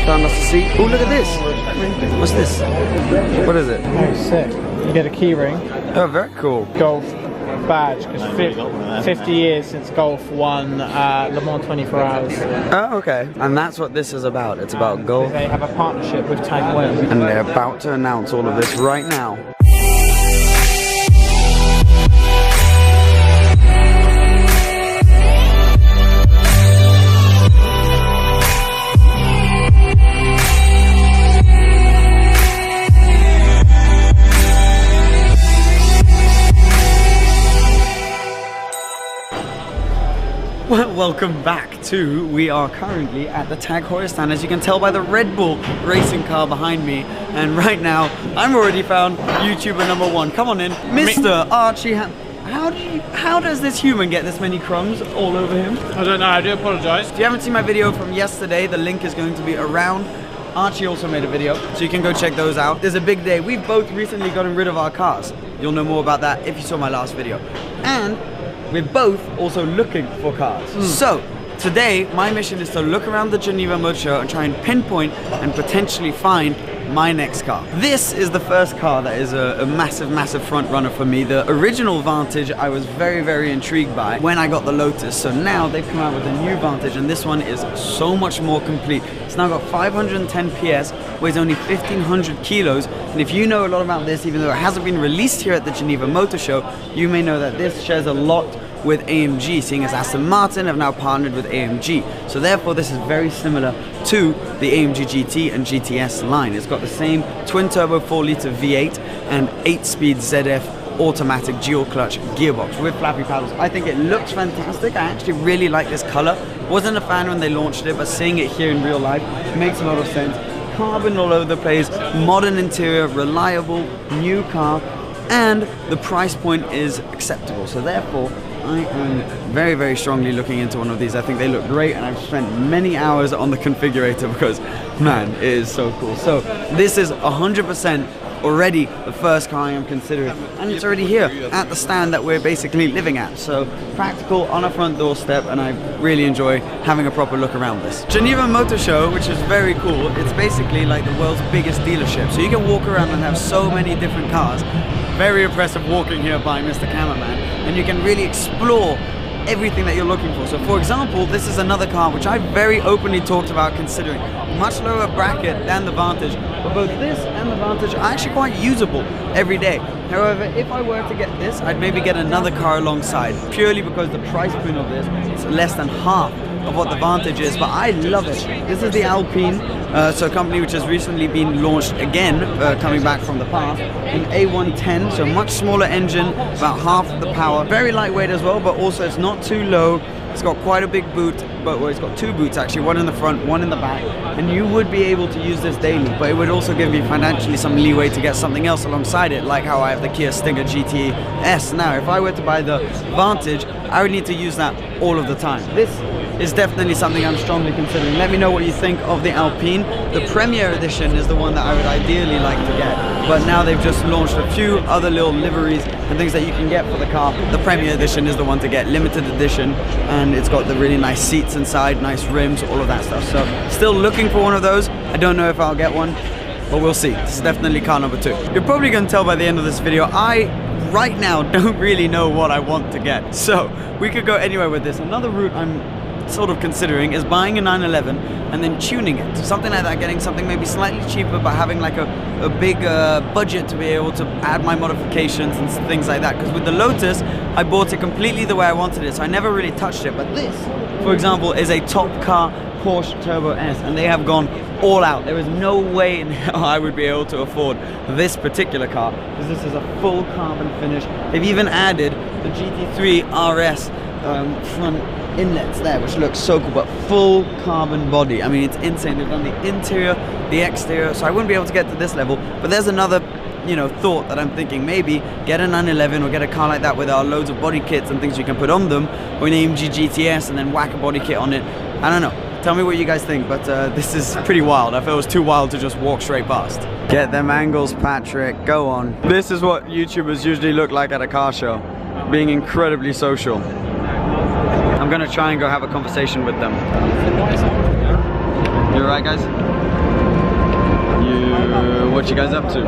found us a seat. Oh, look at this. What's this? What is it? Oh, sick. You get a key ring. Oh, very cool. Golf badge, because 50 years since golf won Le Mans 24 Hours. Oh, okay. And that's what this is about. It's about golf. They have a partnership with Tag Heuer. And they're about to announce all of this right now. Well, welcome back to, we are currently at the Tag Heuer stand, as you can tell by the Red Bull racing car behind me. And right now, I'm already found YouTuber #1. Come on in, Mr. Archie. How does this human get this many crumbs all over him? I don't know, I do apologise. If you haven't seen my video from yesterday, the link is going to be around. Archie also made a video, so you can go check those out. There's a big day. We've both recently gotten rid of our cars. You'll know more about that if you saw my last video. And we're both also looking for cars. So today my mission is to look around the Geneva Motor Show and try and pinpoint and potentially find my next car. This is the first car that is a massive front runner for me. The original Vantage I was very intrigued by when I got the Lotus. So now they've come out with a new Vantage, and this one is so much more complete. It's now got 510 PS, weighs only 1500 kilos. And if you know a lot about this, even though it hasn't been released here at the Geneva Motor Show, you may know that this shares a lot with AMG, seeing as Aston Martin have now partnered with AMG. So therefore this is very similar to the AMG GT and GTS line. It's got the same twin-turbo 4-litre V8 and 8-speed ZF automatic dual clutch gearbox with flappy paddles. I think it looks fantastic. I actually really like this color. Wasn't a fan when they launched it, but seeing it here in real life makes a lot of sense. Carbon all over the place, modern interior, reliable, new car, and the price point is acceptable. So therefore, I am very strongly looking into one of these. I think they look great, and I've spent many hours on the configurator because, man, it is so cool. So this is 100% already the first car I am considering, and it's already here at the stand that we're basically living at. So practical, on a front doorstep, and I really enjoy having a proper look around this. Geneva Motor Show, which is very cool, it's basically like the world's biggest dealership. So you can walk around and have so many different cars. Very impressive walking here by Mr. Cameraman, and you can really explore everything that you're looking for. So for example, this is another car which I very openly talked about considering. Much lower bracket than the Vantage, but both this and the Vantage are actually quite usable every day. However, if I were to get this, I'd maybe get another car alongside, purely because the price point of this is less than half of what the Vantage is, but I love it. This is the Alpine, so a company which has recently been launched again, coming back from the past, an A110, so much smaller engine, about half the power, very lightweight as well, but also it's not too low. It's got quite a big boot, but well, it's got two boots actually, one in the front, one in the back, and you would be able to use this daily, but it would also give me financially some leeway to get something else alongside it, like how I have the Kia Stinger GTS. Now, if I were to buy the Vantage, I would need to use that all of the time. This is definitely something I'm strongly considering. Let me know what you think of the Alpine. The Premier Edition is the one that I would ideally like to get, but now they've just launched a few other little liveries and things that you can get for the car. The Premier Edition is the one to get, limited edition, and it's got the really nice seats inside, nice rims, all of that stuff. So still looking for one of those. I don't know if I'll get one, but we'll see. This is definitely car number 2. You're probably going to tell by the end of this video, I right now don't really know what I want to get. So we could go anywhere with this. Another route I'm sort of considering is buying a 911 and then tuning it, something like that, getting something maybe slightly cheaper but having like a big budget to be able to add my modifications and things like that, because with the Lotus I bought it completely the way I wanted it, so I never really touched it. But this, for example, is a top car Porsche Turbo S, and they have gone all out. There is no way in hell I would be able to afford this particular car, because this is a full carbon finish. They've even added the GT3 RS front inlets there, which looks so cool, but full carbon body. I mean, it's insane. They've done the interior, the exterior, so I wouldn't be able to get to this level. But there's another, you know, thought that I'm thinking, maybe get a 911 or get a car like that with our loads of body kits and things you can put on them, or an AMG GTS and then whack a body kit on it. I don't know. Tell me what you guys think, but this is pretty wild. I feel it was too wild to just walk straight past. Get them angles, Patrick. Go on. This is what YouTubers usually look like at a car show, being incredibly social. I'm gonna try and go have a conversation with them. You alright, guys? What you guys up to?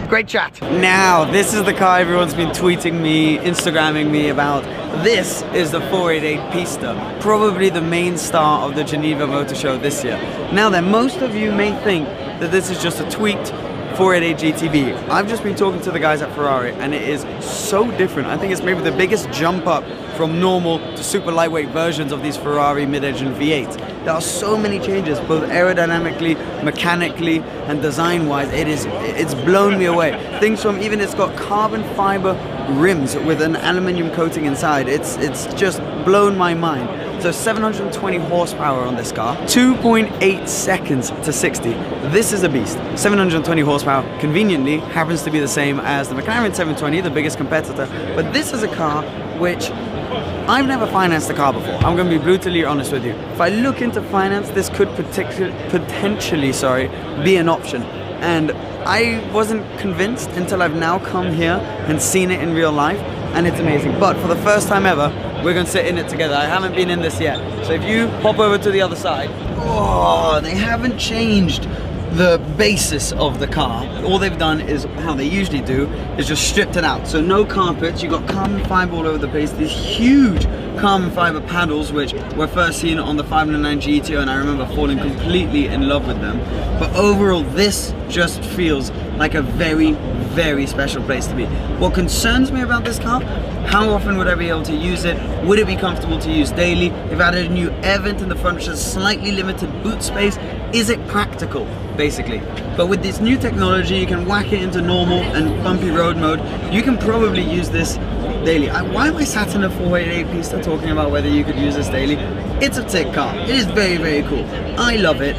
Great chat. Now, this is the car everyone's been tweeting me, Instagramming me about. This is the 488 Pista, probably the main star of the Geneva Motor Show this year. Now then, most of you may think that this is just a tweaked 488 GTB. I've just been talking to the guys at Ferrari and it is so different. I think it's maybe the biggest jump up from normal to super lightweight versions of these Ferrari mid-engine V8s. There are so many changes, both aerodynamically, mechanically, and design-wise. It's blown me away. Things from even it's got carbon fiber rims with an aluminium coating inside. It's just blown my mind. So 720 horsepower on this car, 2.8 seconds to 60. This is a beast. 720 horsepower conveniently happens to be the same as the McLaren 720, the biggest competitor. But this is a car which I've never financed a car before. I'm going to be brutally honest with you. If I look into finance, this could potentially be an option. And I wasn't convinced until I've now come here and seen it in real life, and it's amazing. But for the first time ever, we're going to sit in it together. I haven't been in this yet. So if you hop over to the other side, oh, they haven't changed the basis of the car. All they've done is, how they usually do, is just stripped it out. So no carpets, you got carbon fiber all over the place, these huge carbon fiber paddles, which were first seen on the 509 GTO, and I remember falling completely in love with them. But overall, this just feels like a very, very special place to be. What concerns me about this car, how often would I be able to use it? Would it be comfortable to use daily? They've added a new air vent in the front, which has slightly limited boot space. Is it practical, basically? But with this new technology, you can whack it into normal and bumpy road mode. You can probably use this daily. Why am I sat in a 488 Pista talking about whether you could use this daily? It's a tick car. It is very, very cool. I love it.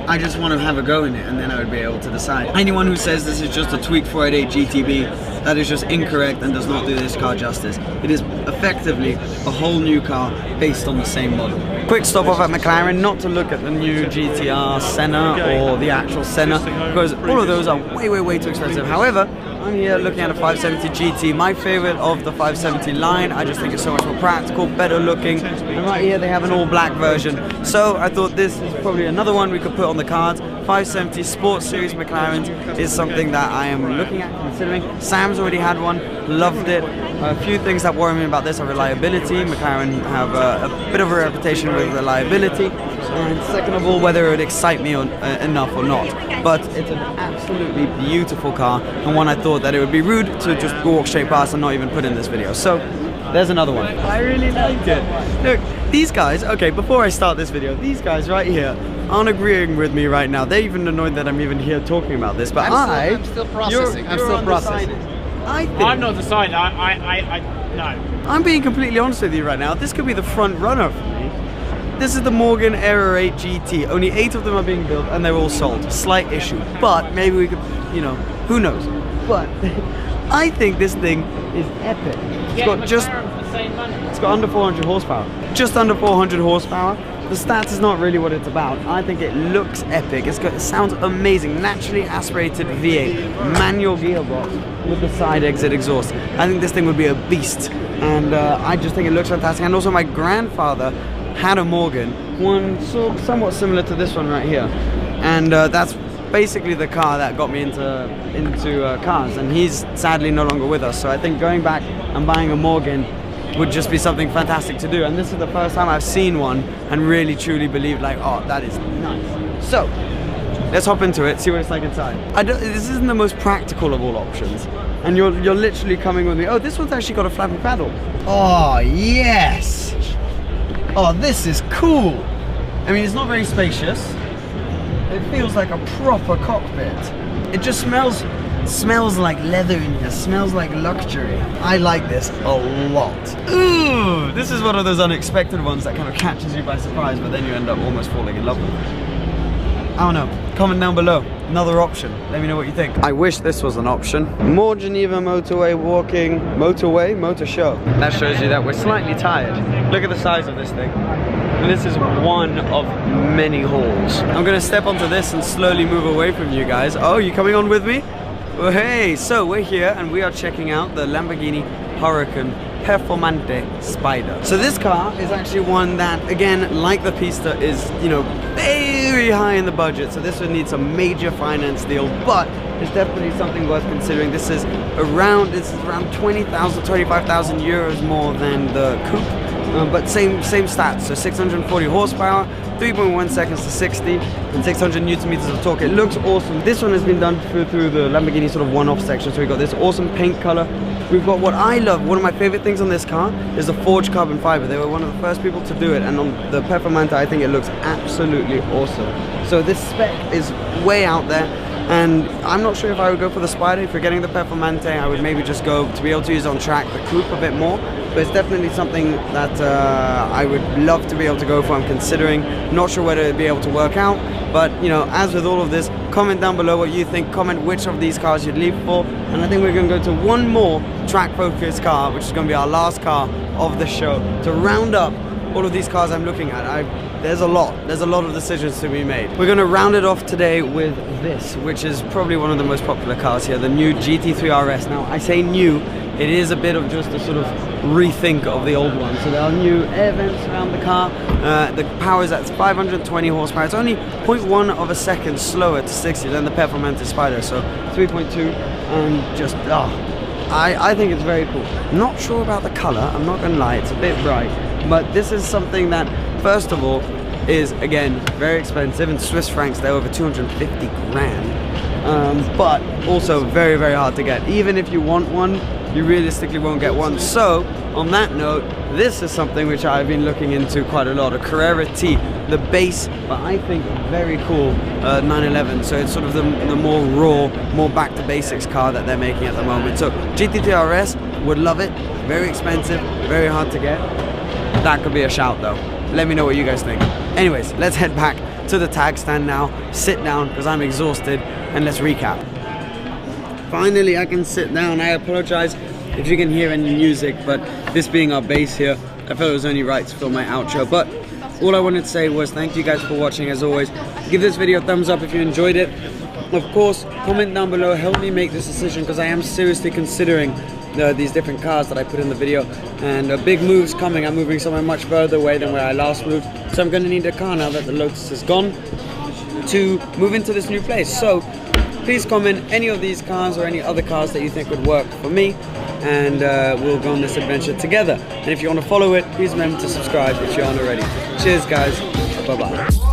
I just want to have a go in it, and then I would be able to decide. Anyone who says this is just a tweaked 488 GTB, that is just incorrect and does not do this car justice. It is effectively a whole new car based on the same model. Quick stop off at McLaren, not to look at the new GTR Senna or the actual Senna, because all of those are way, way, way too expensive. However, I'm here looking at a 570 GT, my favorite of the 570 line. I just think it's so much more practical, better looking. And right here they have an all black version. So I thought this is probably another one we could put on the cards. 570 Sports Series McLaren is something that I am looking at, considering. Sam's already had one, loved it. A few things that worry me about this are reliability. McLaren have a bit of a reputation with reliability. And second of all, whether it would excite me enough or not. But it's an absolutely beautiful car, and one I thought that it would be rude to just walk straight past and not even put in this video. So there's another one. I really like it. Look, these guys, okay, before I start this video, these guys right here aren't agreeing with me right now. They're even annoyed that I'm even here talking about this, but I'm still processing. I'm still processing. I'm not decided. No. I'm being completely honest with you right now. This could be the front runner for me. This is the Morgan Era 8 GT. Only 8 of them are being built and they're all sold. Slight issue, but maybe we could, you know, who knows. But I think this thing is epic. It's got it's got under 400 horsepower. Just under 400 horsepower. The stats is not really what it's about. I think it looks epic. It sounds amazing. Naturally aspirated V8, manual gearbox with the side exit exhaust. I think this thing would be a beast, and I just think it looks fantastic. And also, my grandfather had a Morgan, one somewhat similar to this one right here, and that's basically the car that got me into cars. And he's sadly no longer with us. So I think going back and buying a Morgan would just be something fantastic to do, and this is the first time I've seen one and really truly believed, like, oh, that is nice. So let's hop into it, see what it's like inside. This isn't the most practical of all options, and you're literally coming with me. Oh, this one's actually got a flappy paddle. Oh yes. Oh, this is cool. I mean, it's not very spacious. It feels like a proper cockpit. It just smells like leather in here, smells like luxury. I like this a lot. Ooh, this is one of those unexpected ones that kind of catches you by surprise, but then you end up almost falling in love with it. I don't know, comment down below, another option, let me know what you think. I wish this was an option. More Geneva motorway walking, motor show. That shows you that we're slightly tired. Look at the size of this thing. And this is one of many halls. I'm gonna step onto this and slowly move away from you guys. Oh, you coming on with me? Well, hey, so we're here and we are checking out the Lamborghini Huracan Performante Spider. So this car is actually one that, again, like the Pista, is, you know, very high in the budget. So this would need some major finance deal, but it's definitely something worth considering. This is around 20,000, 25,000 euros more than the coupe, but same stats. So 640 horsepower, 3.1 seconds to 60, and 600 newton meters of torque. It looks awesome. This one has been done through the Lamborghini sort of one-off section. So we've got this awesome paint color. We've got what I love. One of my favorite things on this car is the forged carbon fiber. They were one of the first people to do it, and on the Performante, I think it looks absolutely awesome. So this spec is way out there. And I'm not sure if I would go for the Spider. If you're getting the Performante, I would maybe just go to be able to use on track the coupe a bit more. But it's definitely something that I would love to be able to go for. I'm considering. Not sure whether it'd be able to work out. But, you know, as with all of this, comment down below what you think. Comment which of these cars you'd leave for. And I think we're going to go to one more track-focused car, which is going to be our last car of the show, to round up all of these cars I'm looking at. There's a lot of decisions to be made. We're going to round it off today with this, which is probably one of the most popular cars here, the new GT3 RS. Now, I say new, it is a bit of just a sort of rethink of the old one. So there are new air vents around the car. The power is at 520 horsepower. It's only 0.1 of a second slower to 60 than the Performante Spider, so 3.2, and just, I think it's very cool. Not sure about the color, I'm not gonna lie, it's a bit bright, but this is something that, first of all, is, again, very expensive. In Swiss francs, they're over 250 grand, but also very, very hard to get. Even if you want one, you realistically won't get one. So, on that note, this is something which I've been looking into quite a lot, a Carrera T, the base, but I think very cool 911. So it's sort of the more raw, more back to basics car that they're making at the moment. So GT3 RS, would love it, very expensive, very hard to get. That could be a shout though. Let me know what you guys think. Anyways, let's head back to the tag stand now, sit down because I'm exhausted, and let's recap. Finally, I can sit down. I apologize if you can hear any music, but this being our base here, I felt it was only right to film my outro. But all I wanted to say was thank you guys for watching. As always, give this video a thumbs up if you enjoyed it. Of course, comment down below, help me make this decision, because I am seriously considering these different cars that I put in the video, and a big move's coming. I'm moving somewhere much further away than where I last moved, so I'm going to need a car now that the Lotus is gone to move into this new place. So please comment any of these cars or any other cars that you think would work for me, and we'll go on this adventure together. And if you want to follow it, please remember to subscribe if you aren't already. Cheers guys, bye bye.